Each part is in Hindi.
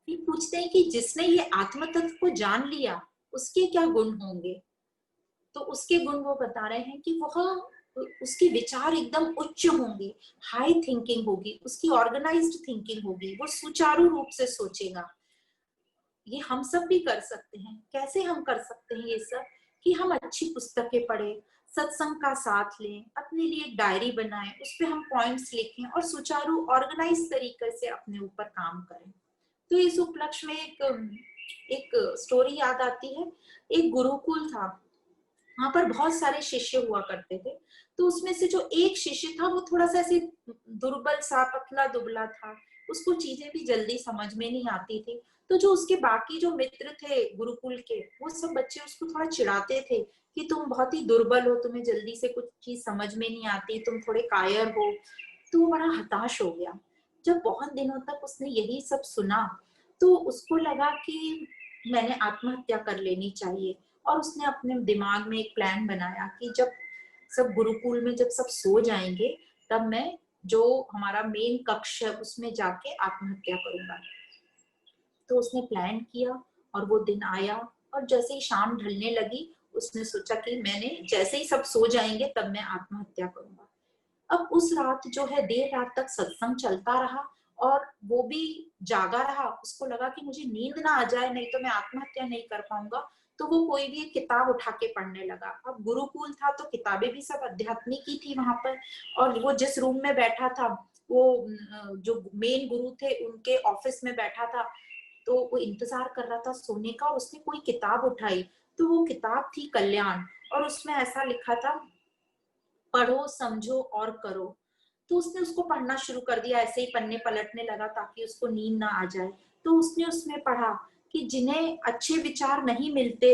फिर पूछते हैं कि जिसने ये आत्म तत्व को जान लिया उसके क्या गुण होंगे। तो उसके गुण वो बता रहे हैं कि वह उसके विचार एकदम उच्च होंगे, हाई थिंकिंग होगी, उसकी ऑर्गेनाइज्ड थिंकिंग होगी, वो सुचारू रूप से सोचेगा। ये हम सब भी कर सकते हैं। कैसे हम कर सकते हैं ये सब? कि हम अच्छी पुस्तकें पढ़ें, सत्संग का साथ लें, अपने लिए एक डायरी बनाएं, उस पे हम पॉइंट्स लिखें और सुचारू ऑर्गेनाइज तरीके से अपने ऊपर काम करें। तो इस उपलक्ष्य में एक स्टोरी याद आती है। एक गुरुकुल था, वहां पर बहुत सारे शिष्य हुआ करते थे। तो उसमें से जो एक शिष्य था वो थोड़ा सा ऐसे दुर्बल सा, पतला दुबला था, उसको चीजें भी जल्दी समझ में नहीं आती थी। तो जो उसके बाकी जो मित्र थे गुरुकुल के, वो सब बच्चे उसको थोड़ा चिढ़ाते थे कि तुम बहुत ही दुर्बल हो, तुम्हें जल्दी से कुछ चीज समझ में नहीं आती, तुम थोड़े कायर हो। तो वो बड़ा हताश हो गया। जब बहुत दिनों तक उसने यही सब सुना तो उसको लगा कि मैंने आत्महत्या कर लेनी चाहिए। और उसने अपने दिमाग में एक प्लान बनाया कि जब सब गुरुकुल में जब सब सो जाएंगे तब मैं जो हमारा मेन कक्ष है उसमें जाके आत्महत्या करूंगा। तो उसने प्लान किया और वो दिन आया। और जैसे ही शाम ढलने लगी उसने सोचा कि मैंने जैसे ही सब सो जाएंगे तब मैं आत्महत्या करूंगा। अब उस रात जो है देर रात तक सत्संग चलता रहा और वो भी जागा रहा। उसको लगा कि मुझे नींद ना आ जाए, नहीं तो मैं आत्महत्या नहीं कर पाऊंगा। तो वो कोई भी एक किताब उठा के पढ़ने लगा। अब गुरुकुल था तो किताबें भी सब आध्यात्मिक ही थी वहां पर। और वो जिस रूम में बैठा था वो जो मेन गुरु थे उनके ऑफिस में बैठा था। तो वो इंतजार कर रहा था सोने का। उसने कोई किताब उठाई तो वो किताब थी कल्याण। और उसमें ऐसा लिखा था, पढ़ो समझो और करो। तो उसने उसको पढ़ना शुरू कर दिया, ऐसे ही पन्ने पलटने लगा ताकि उसको नींद ना आ जाए। तो उसने उसमें पढ़ा कि जिन्हें अच्छे विचार नहीं मिलते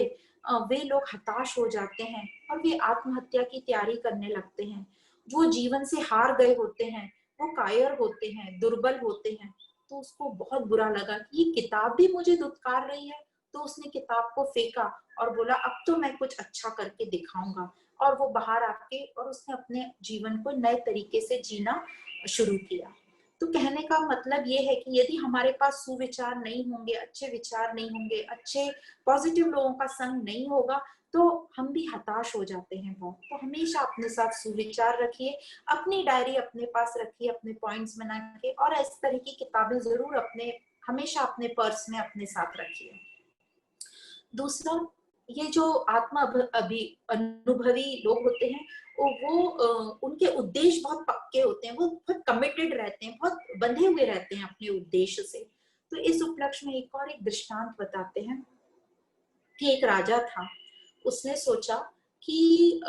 वे लोग हताश हो जाते हैं और वे आत्महत्या की तैयारी करने लगते हैं। वो जीवन से हार गए होते हैं, वो कायर होते हैं, दुर्बल होते हैं। तो उसको बहुत बुरा लगा कि ये किताब भी मुझे धुतकार रही है। तो उसने किताब को फेंका और बोला अब तो मैं कुछ अच्छा करके दिखाऊंगा। और वो बाहर आके और उसने अपने जीवन को नए तरीके से जीना शुरू किया। तो कहने का मतलब ये है कि यदि हमारे पास सुविचार नहीं होंगे, अच्छे विचार नहीं होंगे, अच्छे पॉजिटिव लोगों का संग नहीं होगा तो हम भी हताश हो जाते हैं बहुत। तो हमेशा अपने साथ सुविचार रखिए, अपनी डायरी अपने पास रखिए, अपने पॉइंट्स बना के, और इस तरह की किताबें जरूर अपने हमेशा अपने पर्स में अपने साथ रखिए। दूसरा, ये जो आत्मा अभी अनुभवी लोग होते हैं उनके उद्देश्य बहुत पक्के होते हैं, वो बहुत कमिटेड रहते हैं, बहुत बंधे हुए रहते हैं अपने उद्देश्य से। तो इस उपलक्ष्य में एक दृष्टांत बताते हैं कि एक राजा था। उसने सोचा कि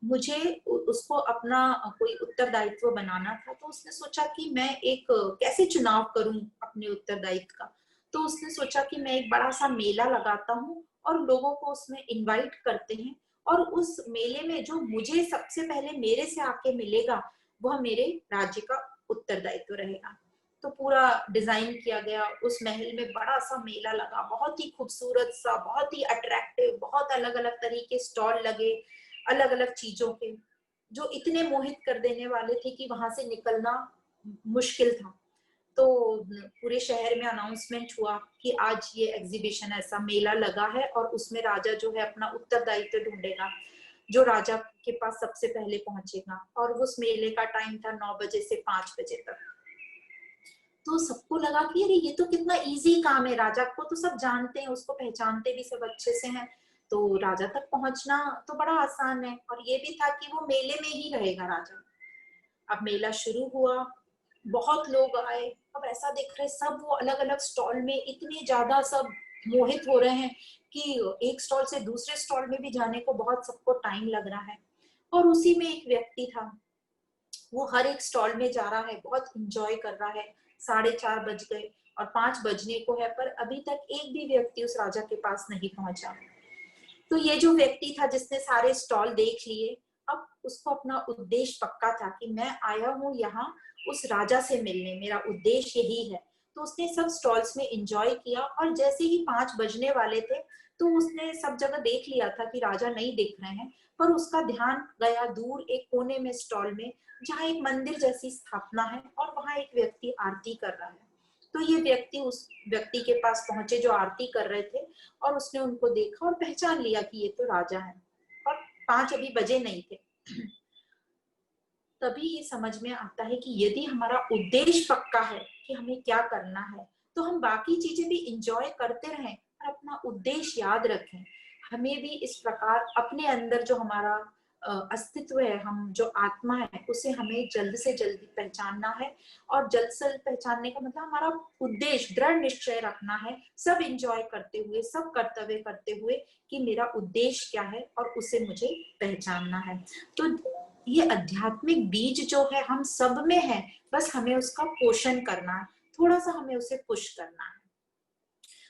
मुझे उसको अपना कोई उत्तरदायित्व बनाना था। तो उसने सोचा कि मैं एक कैसे चुनाव करूं अपने उत्तरदायित्व का। तो उसने सोचा कि मैं एक बड़ा सा मेला लगाता हूँ और लोगों को उसमें इनवाइट करते हैं, और उस मेले में जो मुझे सबसे पहले मेरे से आके मिलेगा वह मेरे राज्य का उत्तरदायित्व रहेगा। तो पूरा डिजाइन किया गया। उस महल में बड़ा सा मेला लगा, बहुत ही खूबसूरत सा, बहुत ही अट्रैक्टिव, बहुत अलग अलग तरीके स्टॉल लगे अलग अलग चीजों के, जो इतने मोहित कर देने वाले थे कि वहां से निकलना मुश्किल था। तो पूरे शहर में अनाउंसमेंट हुआ कि आज ये एग्जीबिशन, ऐसा मेला लगा है और उसमें राजा जो है अपना उत्तरदायित्व ढूंढेगा, जो राजा के पास सबसे पहले पहुंचेगा। और उस मेले का टाइम था 9 बजे से 5 बजे तक। तो सबको लगा कि अरे ये तो कितना इजी काम है, राजा को तो सब जानते हैं, उसको पहचानते भी सब अच्छे से हैं, तो राजा तक पहुंचना तो बड़ा आसान है। और ये भी था कि वो मेले में ही रहेगा राजा। अब मेला शुरू हुआ, बहुत लोग आए। अब ऐसा देख रहे सब वो अलग अलग स्टॉल में इतने ज्यादा सब मोहित हो रहे हैं कि एक स्टॉल से दूसरे स्टॉल में भी जाने को बहुत सबको टाइम लग रहा है। और उसी में एक व्यक्ति था, वो हर एक स्टॉल में जा रहा है, बहुत इंजॉय कर रहा है। 4:30 बज गए और 5 बजने को है, पर अभी तक एक भी व्यक्ति उस राजा के पास नहीं पहुंचा। तो ये जो व्यक्ति था जिसने सारे स्टॉल देख लिए, अब उसको अपना उद्देश्य पक्का था कि मैं आया हूँ यहाँ उस राजा से मिलने, मेरा उद्देश्य यही है। तो उसने सब स्टॉल्स में एंजॉय किया और जैसे ही 5 बजने वाले थे तो उसने सब जगह देख लिया था कि राजा नहीं दिख रहे हैं, पर उसका ध्यान गया दूर एक कोने में स्टॉल में, जहाँ एक मंदिर जैसी स्थापना है और वहां एक व्यक्ति आरती कर रहा है। तो ये व्यक्ति उस व्यक्ति के पास पहुंचे जो आरती कर रहे थे, और उसने उनको देखा और पहचान लिया कि ये तो राजा है, और 5 अभी बजे नहीं थे। तभी ये समझ में आता है कि यदि हमारा उद्देश्य पक्का है कि हमें क्या करना है, तो हम बाकी चीजें भी इंजॉय करते रहें और अपना उद्देश्य याद रखें। हमें भी इस प्रकार अपने अंदर जो हमारा अस्तित्व है, हम जो आत्मा है, उसे हमें जल्द से जल्द पहचानना है। और जल्द से जल्द पहचानने का मतलब हमारा उद्देश्य दृढ़ निश्चय रखना है, सब इंजॉय करते हुए, सब कर्तव्य करते हुए, कि मेरा उद्देश्य क्या है और उसे मुझे पहचानना है। तो ये आध्यात्मिक बीज जो है हम सब में है, बस हमें उसका पोषण करना है, थोड़ा सा हमें उसे पुश करना है।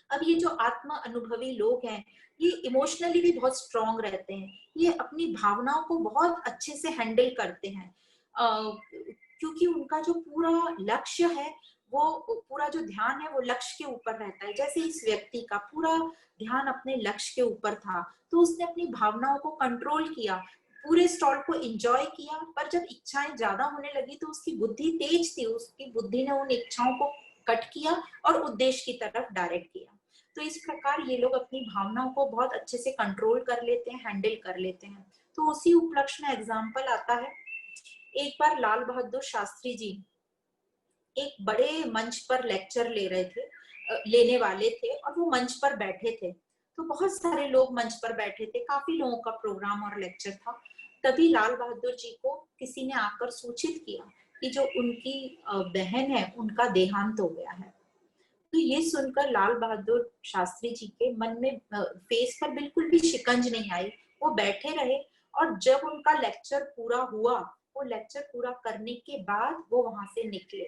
अब ये जो आत्म अनुभवी लोग हैं, ये इमोशनली भी बहुत स्ट्रांग रहते हैं, ये अपनी भावनाओं को बहुत अच्छे से हैंडल करते हैं, क्योंकि उनका जो पूरा लक्ष्य है, वो पूरा जो ध्यान है वो लक्ष्य के ऊपर रहता है। जैसे इस व्यक्ति का पूरा ध्यान अपने लक्ष्य के ऊपर था, तो उसने अपनी भावनाओं को कंट्रोल किया, पूरे स्टॉल को एंजॉय किया। पर जब इच्छाएं ज्यादा होने लगी तो उसकी बुद्धि तेज थी, उसकी बुद्धि ने उन इच्छाओं को कट किया और उद्देश्य की तरफ डायरेक्ट किया। तो इस प्रकार ये लोग अपनी भावनाओं को बहुत अच्छे से कंट्रोल कर लेते हैं, हैंडल कर लेते हैं। तो उसी उपलक्ष्य में एग्जाम्पल आता है, एक बार लाल बहादुर शास्त्री जी एक बड़े मंच पर लेक्चर ले रहे थे, लेने वाले थे, और वो मंच पर बैठे थे। तो बहुत सारे लोग मंच पर बैठे थे, काफी लोगों का प्रोग्राम और लेक्चर था। तभी लाल बहादुर जी को किसी ने आकर सूचित किया कि जो उनकी बहन है, उनका देहांत हो गया है। तो ये सुनकर लाल बहादुर शास्त्री जी के मन में फेस पर बिल्कुल भी शिकंज नहीं आई, वो बैठे रहे। और जब उनका लेक्चर पूरा हुआ, वो लेक्चर पूरा करने के बाद वो वहां से निकले।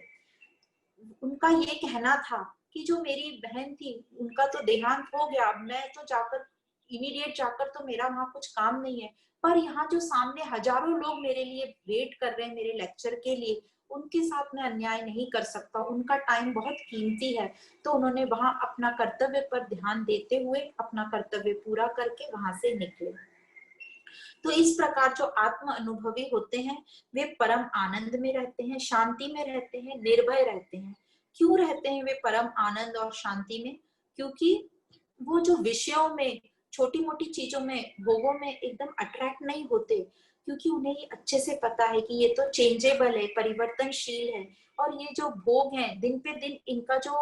उनका ये कहना था कि जो मेरी बहन थी, उनका तो देहांत हो गया, मैं तो जाकर इमीडिएट जाकर तो मेरा वहां कुछ काम नहीं है, पर यहाँ जो सामने हजारों लोग मेरे लिए वेट कर रहे हैं मेरे लेक्चर के लिए, उनके साथ मैं अन्याय नहीं कर सकता, उनका टाइम बहुत कीमती है। तो उन्होंने वहां अपना कर्तव्य पर ध्यान देते हुए अपना कर्तव्य पूरा करके वहां से निकले। तो इस प्रकार जो आत्म अनुभवी होते हैं, वे परम आनंद में रहते हैं, शांति में रहते हैं, निर्भय रहते हैं। क्यों रहते हैं वे परम आनंद और शांति में? क्योंकि वो जो विषयों में, छोटी मोटी चीजों में, भोगों में एकदम अट्रैक्ट नहीं होते, क्योंकि उन्हें ये अच्छे से पता है कि ये तो चेंजेबल है, परिवर्तनशील है। और ये जो भोग हैं, दिन पे दिन इनका जो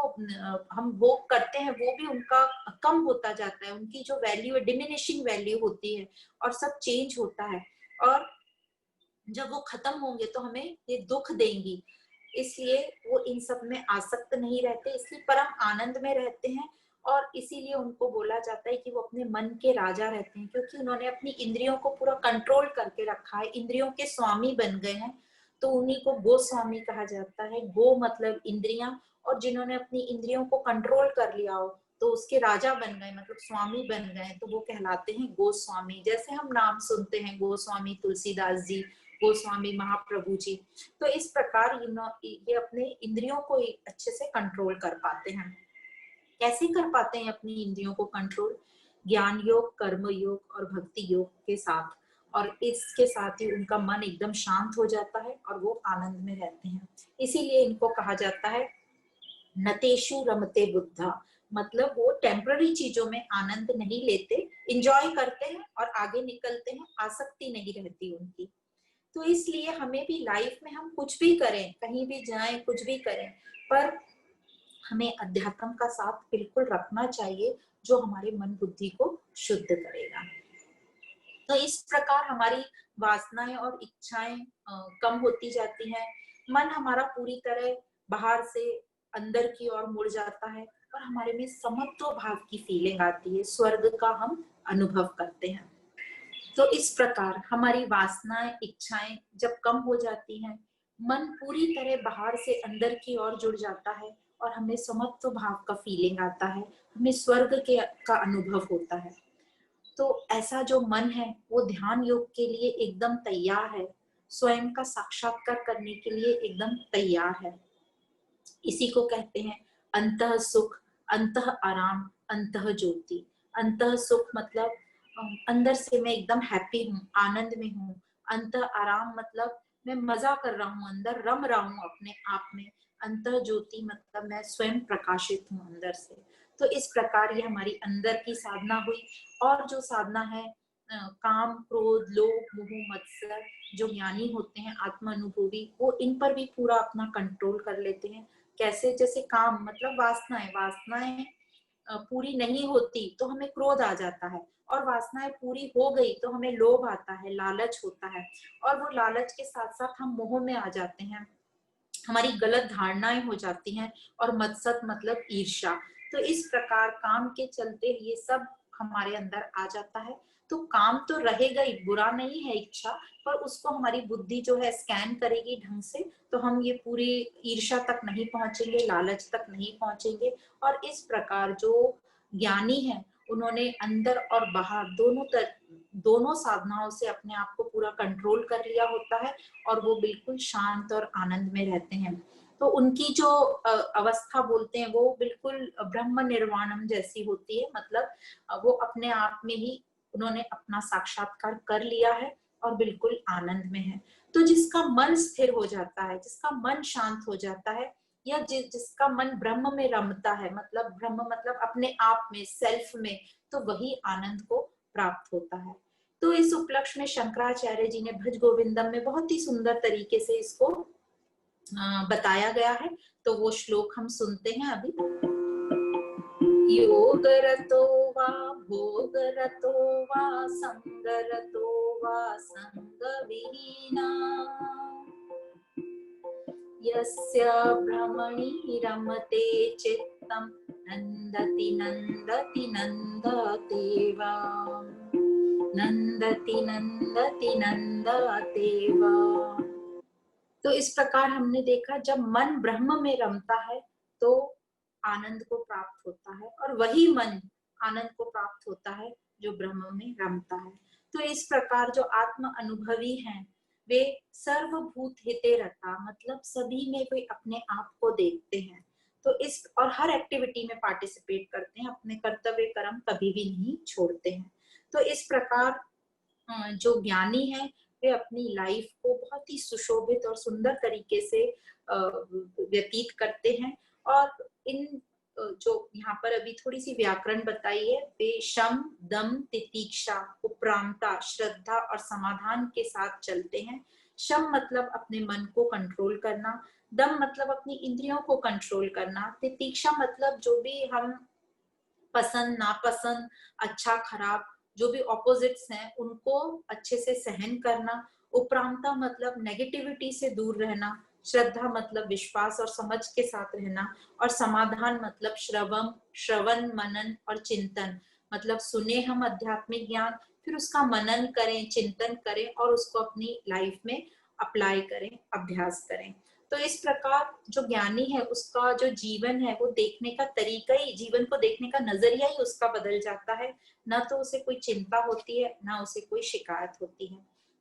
हम भोग करते हैं, वो भी उनका कम होता जाता है, उनकी जो वैल्यू है, डिमिनिशिंग वैल्यू होती है, और सब चेंज होता है। और जब वो खत्म होंगे तो हमें ये दुख देंगी, इसलिए वो इन सब में आसक्त नहीं रहते, इसलिए परम आनंद में रहते हैं। और इसीलिए उनको बोला जाता है कि वो अपने मन के राजा रहते हैं, क्योंकि उन्होंने अपनी इंद्रियों को पूरा कंट्रोल करके रखा है, इंद्रियों के स्वामी बन गए हैं। तो उन्हीं को गोस्वामी कहा जाता है। गो मतलब इंद्रियां, और जिन्होंने अपनी इंद्रियों को कंट्रोल कर लिया हो तो उसके राजा बन गए, मतलब स्वामी बन गए, तो वो कहलाते हैं गोस्वामी। जैसे हम नाम सुनते हैं गोस्वामी तुलसीदास जी, गोस्वामी महाप्रभु जी। तो इस प्रकार ये अपने इंद्रियों को अच्छे से कंट्रोल कर पाते हैं। कैसे कर पाते हैं अपनी इंद्रियों को कंट्रोल? ज्ञान योग, कर्म योग और भक्ति योग के साथ। और इसके साथ ही उनका मन एकदम शांत हो जाता है और वो आनंद में रहते हैं। इसीलिए इनको कहा जाता है नतेषु रमते बुद्धा, मतलब वो टेम्पररी चीजों में आनंद नहीं लेते, इंजॉय करते हैं और आगे निकलते हैं, आसक्ति नहीं रहती उनकी। तो इसलिए हमें भी लाइफ में हम कुछ भी करें, कहीं भी जाएं, कुछ भी करें, पर हमें अध्यात्म का साथ बिल्कुल रखना चाहिए, जो हमारे मन बुद्धि को शुद्ध करेगा। तो इस प्रकार हमारी वासनाएं और इच्छाएं कम होती जाती हैं, मन हमारा पूरी तरह बाहर से अंदर की ओर मुड़ जाता है, और हमारे में समत्व भाव की फीलिंग आती है, स्वर्ग का हम अनुभव करते हैं। तो इस प्रकार हमारी वासनाएं, इच्छाएं जब कम हो जाती हैं, मन पूरी तरह बाहर से अंदर की ओर जुड़ जाता है, और हमें समत्व भाव का फीलिंग आता है, हमें स्वर्ग के का अनुभव होता है। तो ऐसा जो मन है वो ध्यान योग के लिए एकदम तैयार है, स्वयं का साक्षात्कार करने के लिए एकदम तैयार है। इसी को कहते हैं अंतः सुख, अंतः आराम, अंतः ज्योति। अंतः सुख मतलब अंदर से मैं एकदम हैप्पी हूँ, आनंद में हूँ। अंतः आराम मतलब मैं मजा कर रहा हूँ, अंदर रम रहा हूँ अपने आप में। अंतर ज्योति मतलब मैं स्वयं प्रकाशित हूँ अंदर से। तो इस प्रकार ये हमारी अंदर की साधना हुई। और जो साधना है काम, क्रोध, लोभ, मोह, मत्सर, जो ज्ञानी होते हैं आत्म अनुभवी, वो इन पर भी पूरा अपना कंट्रोल कर लेते हैं। कैसे? जैसे काम मतलब वासनाएं, वासनाएं पूरी नहीं होती तो हमें क्रोध आ जाता है, और वासनाएं पूरी हो गई तो हमें लोभ आता है, लालच होता है, और वो लालच के साथ साथ हम मोह में आ जाते हैं, हमारी गलत धारणाएं हो जाती हैं, और मत्सर मतलब ईर्ष्या। तो इस प्रकार काम के चलते ये सब हमारे अंदर आ जाता है। तो काम तो रहेगा ही, बुरा नहीं है इच्छा, पर उसको हमारी बुद्धि जो है स्कैन करेगी ढंग से, तो हम ये पूरी ईर्ष्या तक नहीं पहुंचेंगे, लालच तक नहीं पहुंचेंगे। और इस प्रकार जो ज्ञानी है उन्होंने अंदर और बाहर दोनों साधनाओं से अपने आप को पूरा कंट्रोल कर लिया होता है, और वो बिल्कुल शांत और आनंद में रहते हैं। तो उनकी जो अवस्था बोलते हैं वो बिल्कुल ब्रह्म निर्वाणम जैसी होती है, मतलब वो अपने आप में ही उन्होंने अपना साक्षात्कार कर लिया है और बिल्कुल आनंद में है। तो जिसका मन स्थिर हो जाता है, जिसका मन शांत हो जाता है, या जिसका मन ब्रह्म में रमता है, मतलब ब्रह्म मतलब अपने आप में, सेल्फ में, तो वही आनंद को प्राप्त होता है। तो इस उपलक्ष्य में शंकराचार्य जी ने भज गोविंदम में बहुत ही सुंदर तरीके से इसको बताया गया है। तो वो श्लोक हम सुनते हैं अभी। योग रतो वा भोग रतो वा संग रतो वा संग विहीना यस्य भ्रमणि रमते चित्तम नंदति नंदति नंदते वा नंदति नंदति नंदते वा। तो इस प्रकार हमने देखा जब मन ब्रह्म में रमता है तो आनंद को प्राप्त होता है, और वही मन आनंद को प्राप्त होता है जो ब्रह्म में रमता है। तो इस प्रकार जो आत्म अनुभवी हैं वे सर्वभूत हिते रता, मतलब सभी में वे अपने आप को देखते हैं। तो इस और हर एक्टिविटी में पार्टिसिपेट करते हैं, अपने कर्तव्य कर्म कभी भी नहीं छोड़ते हैं। तो इस प्रकार जो ज्ञानी है वे अपनी लाइफ को बहुत ही सुशोभित और सुंदर तरीके से व्यतीत करते हैं। और इन जो यहाँ पर अभी थोड़ी सी व्याकरण बताई है, वे शम, दम, तितीक्षा, उपरामता, श्रद्धा और समाधान के साथ चलते हैं। शम मतलब अपने मन को कंट्रोल करना, दम मतलब अपनी इंद्रियों को कंट्रोल करना, तितीक्षा मतलब जो भी हम पसंद नापसंद, अच्छा खराब, जो भी ऑपोजिट्स हैं उनको अच्छे से सहन करना। उपरामता मतलब नेगेटिविटी से दूर रहना, श्रद्धा मतलब विश्वास और समझ के साथ रहना, और समाधान मतलब श्रवण मनन और चिंतन, मतलब सुने हम आध्यात्मिक ज्ञान, फिर उसका मनन करें, चिंतन करें, और उसको अपनी लाइफ में अप्लाई करें, अभ्यास करें। तो इस प्रकार जो ज्ञानी है उसका जो जीवन है वो देखने का तरीका ही, जीवन को देखने का नजरिया ही उसका बदल जाता है। ना तो उसे कोई चिंता होती है, ना उसे कोई शिकायत होती है।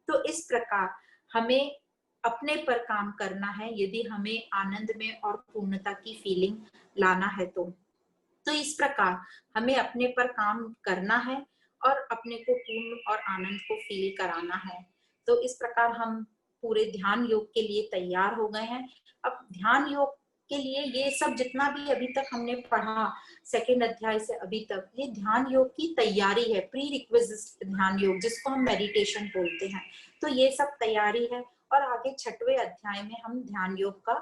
तो इस प्रकार हमें अपने पर काम करना है यदि हमें आनंद में और पूर्णता की फीलिंग लाना है। तो इस प्रकार हमें अपने पर काम करना है और अपने को पूर्ण और आनंद को फील कराना है। तो इस प्रकार हम पूरे ध्यान योग के लिए तैयार हो गए हैं। अब ध्यान योग के लिए ये सब जितना भी अभी तक हमने पढ़ा, सेकंड अध्याय से अभी तक, ये ध्यान योग की तैयारी है, प्री रिक्विजिट ध्यान योग जिसको हम मेडिटेशन बोलते हैं। तो ये सब तैयारी है, और आगे छठवें अध्याय में हम ध्यान योग का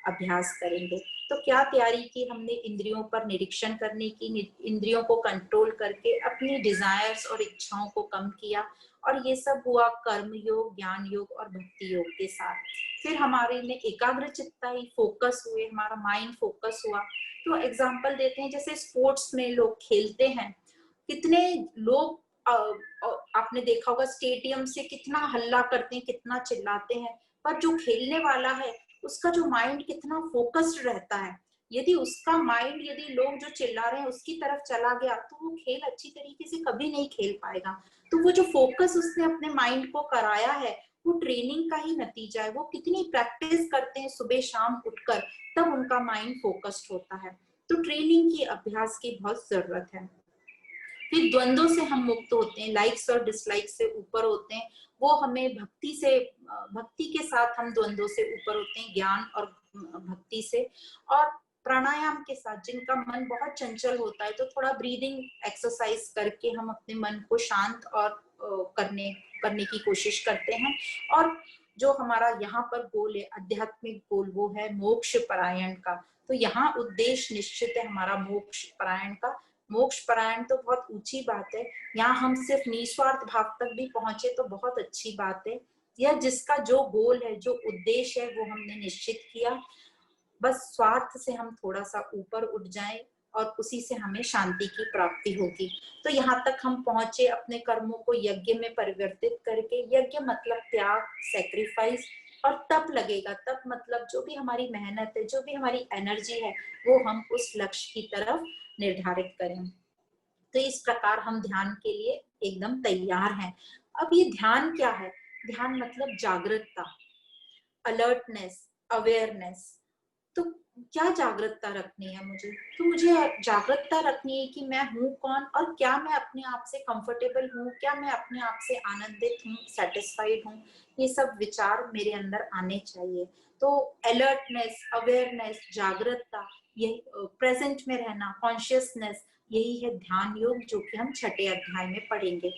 अभ्यास करेंगे। तो क्या तैयारी की हमने? इंद्रियों पर निरीक्षण करने की, इंद्रियों को कंट्रोल करके अपनी डिजायर्स और इच्छाओं को कम किया, और ये सब हुआ कर्म योग, ज्ञान योग और भक्ति योग के साथ। फिर हमारे में एकाग्र चित्ता ही, फोकस हुए, हमारा माइंड फोकस हुआ। तो एग्जांपल देते हैं, जैसे स्पोर्ट्स में लोग खेलते हैं, कितने लोग आपने देखा होगा स्टेडियम से कितना हल्ला करते हैं, कितना चिल्लाते हैं, पर जो खेलने वाला है उसका जो माइंड कितना फोकस्ड रहता है। यदि उसका माइंड, यदि लोग जो चिल्ला रहे हैं उसकी तरफ चला गया तो वो खेल अच्छी तरीके से कभी नहीं खेल पाएगा। तो वो जो फोकस उसने अपने माइंड को कराया है वो ट्रेनिंग का ही नतीजा है। वो कितनी प्रैक्टिस करते हैं सुबह शाम उठकर, तब उनका माइंड फोकस्ड होता है। तो ट्रेनिंग की, अभ्यास की बहुत जरूरत है। फिर द्वंद्वों से हम मुक्त होते हैं, लाइक्स और डिसलाइक से ऊपर होते हैं, वो हमें भक्ति के साथ हम द्वंद्वों से ऊपर होते हैं, ज्ञान और भक्ति से। और प्राणायाम के साथ जिनका मन बहुत चंचल होता है, तो थोड़ा ब्रीदिंग एक्सरसाइज करके हम अपने मन को शांत और करने की कोशिश करते हैं। और जो हमारा यहाँ पर गोल है, आध्यात्मिक गोल, वो है मोक्ष परायण का। तो यहाँ उद्देश्य निश्चित है हमारा मोक्ष परायण का। मोक्ष परायण तो बहुत ऊंची बात है, यहाँ हम सिर्फ निस्वार्थ भाव तक भी पहुंचे तो बहुत अच्छी बात है। यह जिसका जो गोल है, जो उद्देश्य है, वो हमने निश्चित किया, बस स्वार्थ से हम थोड़ा सा ऊपर उठ जाएं और उसी से हमें शांति की प्राप्ति होगी। तो यहाँ तक हम पहुंचे, अपने कर्मों को यज्ञ में परिवर्तित करके। यज्ञ मतलब त्याग, सेक्रीफाइस, और तप लगेगा। तप मतलब जो भी हमारी मेहनत है, जो भी हमारी एनर्जी है, वो हम उस लक्ष्य की तरफ निर्धारित करें। तो इस प्रकार हम ध्यान के लिए एकदम तैयार हैं। अब ये ध्यान क्या है? ध्यान मतलब जागरूकता, अलर्टनेस, अवेयरनेस। तो क्या जागरूकता रखनी है मुझे? तो मुझे जागरूकता रखनी है कि मैं हूँ कौन, और क्या मैं अपने आप से कंफर्टेबल हूँ, क्या मैं अपने आप से आनंदित हूँ, सेटिस्फाइड हूँ। ये सब विचार मेरे अंदर आने चाहिए। तो अलर्टनेस, अवेयरनेस, जागरूकता, ये प्रेजेंट में रहना, कॉन्शियसनेस, यही है ध्यान योग, जो कि हम छठे अध्याय में पढ़ेंगे।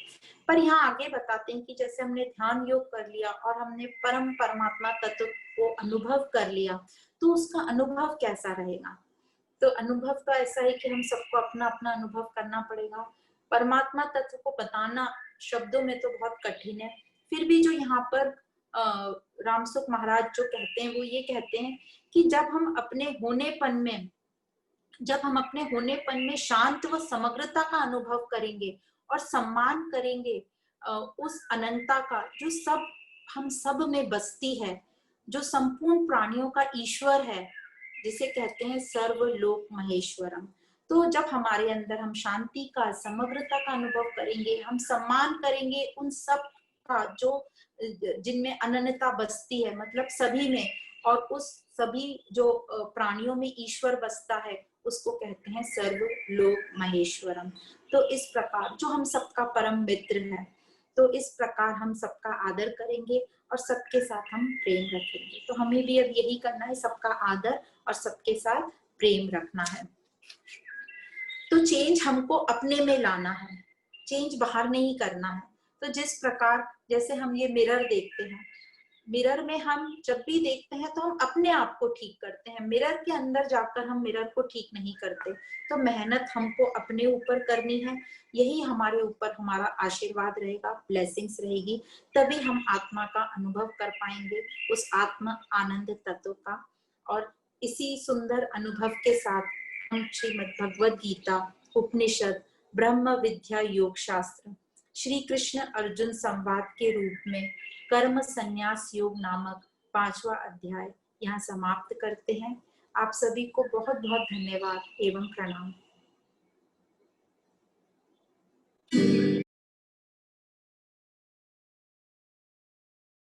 पर यहाँ आगे बताते हैं कि जैसे हमने ध्यान योग कर लिया और हमने परमात्मा तत्व को अनुभव कर लिया, तो उसका अनुभव कैसा रहेगा? तो अनुभव तो ऐसा है कि हम सबको अपना अपना अनुभव करना पड़ेगा। परमात्मा तत्व को बताना शब्दों में तो बहुत कठिन है। फिर भी जो यहाँ पर रामसुख महाराज जो कहते हैं, वो ये कहते हैं कि जब हम अपने होनेपन में शांत व समग्रता का अनुभव करेंगे और सम्मान करेंगे उस अनंता का, जो हम सब में बसती है, जो संपूर्ण प्राणियों का ईश्वर है, जिसे कहते हैं सर्वलोक महेश्वरम। तो जब हमारे अंदर हम शांति का, समग्रता का अनुभव करेंगे, हम सम्मान करेंगे उन सब का जो जिनमें अनन्यता बसती है, मतलब सभी में, और उस सभी जो प्राणियों में ईश्वर बसता है, उसको कहते हैं सर्वलोक महेश्वरम। तो इस प्रकार जो हम सबका परम मित्र है, तो इस प्रकार हम सबका आदर करेंगे और सबके साथ हम प्रेम रखेंगे। तो हमें भी अब यही करना है, सबका आदर और सबके साथ प्रेम रखना है। तो चेंज हमको अपने में लाना है, चेंज बाहर नहीं करना है। तो जिस प्रकार जैसे हम ये मिरर देखते हैं, मिरर में हम जब भी देखते हैं तो हम अपने आप को ठीक करते हैं, मिरर के अंदर जाकर हम मिरर को ठीक नहीं करते। तो मेहनत हमको अपने ऊपर करनी है, यही हमारे ऊपर हमारा आशीर्वाद रहेगा, ब्लेसिंग्स रहेगी, तभी हम आत्मा का अनुभव कर पाएंगे, उस आत्मा आनंद तत्व का। और इसी सुंदर अनुभव के साथ हम श्रीमद् भगवद गीता, उपनिषद, ब्रह्म विद्या, योग शास्त्र, श्री कृष्ण अर्जुन संवाद के रूप में कर्म संन्यास योग नामक 5वां अध्याय यहाँ समाप्त करते हैं। आप सभी को बहुत बहुत धन्यवाद एवं प्रणाम।